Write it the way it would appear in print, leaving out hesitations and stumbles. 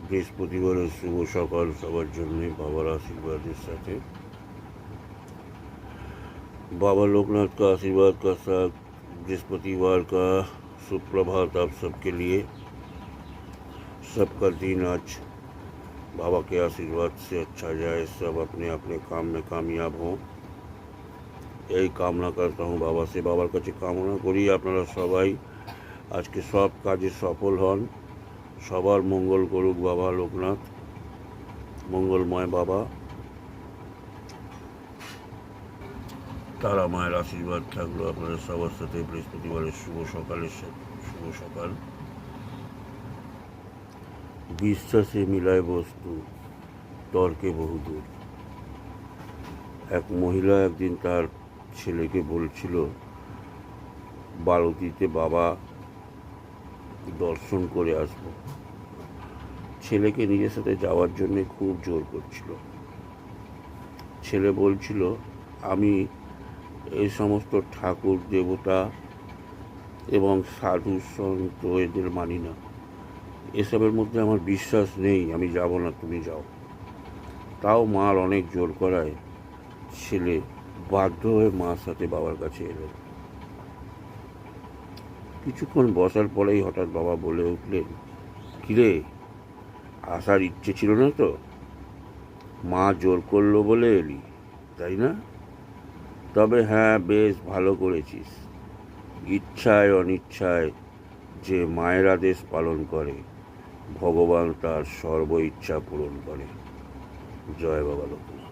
বৃহস্পতিবারের শুভ সকাল সবার জন্যে बाबा आशीर्वाद साथे बाबा लोकनाथ का आशीर्वाद का साथ बृहस्पतिवार का सुप्रभात आप सबके लिए। सबका दिन आज बाबा के आशीर्वाद से अच्छा जाए, सब अपने अपने काम में कामयाब हों, यही कामना करता हूँ बाबा से। बाबार काছে कामना करी আপনারা সবাই আজকে সব কাজে সফল হন, সবার মঙ্গল করুক বাবা লোকনাথ, মঙ্গলময় বাবা। তারা মায়ের আশীর্বাদ থাকলো আপনাদের সবার সাথে বৃহস্পতিবারের শুভ সকাল। বিশ্বাসে মিলায় বস্তু, তর্কে বহুদূর। এক মহিলা একদিন তার ছেলেকে বলছিল বালতিতে বাবা দর্শন করে আসবো। ছেলেকে নিজের সাথে যাওয়ার জন্য খুব জোর করছিল। ছেলে বলছিল আমি এই সমস্ত ঠাকুর দেবতা এবং সাধু সন্ত এদের মানি না, এসবের মধ্যে আমার বিশ্বাস নেই, আমি যাব না, তুমি যাও। তাও মার অনেক জোর করায় ছেলে বাধ্য হয়ে মার সাথে বাবার কাছে এলেন। কিছুক্ষণ বসার পরেই হঠাৎ বাবা বলে উঠলেন, কিরে, আসার ইচ্ছে ছিল না তো? মা জোর করলো বলে এলি, তাই না? তবে হ্যাঁ, বেশ ভালো করেছিস। ইচ্ছায় অনিচ্ছায় যে মায়ের আদেশ পালন করে, ভগবান তার সর্ব ইচ্ছা পূরণ করে। জয় বাবা লোকনাথ।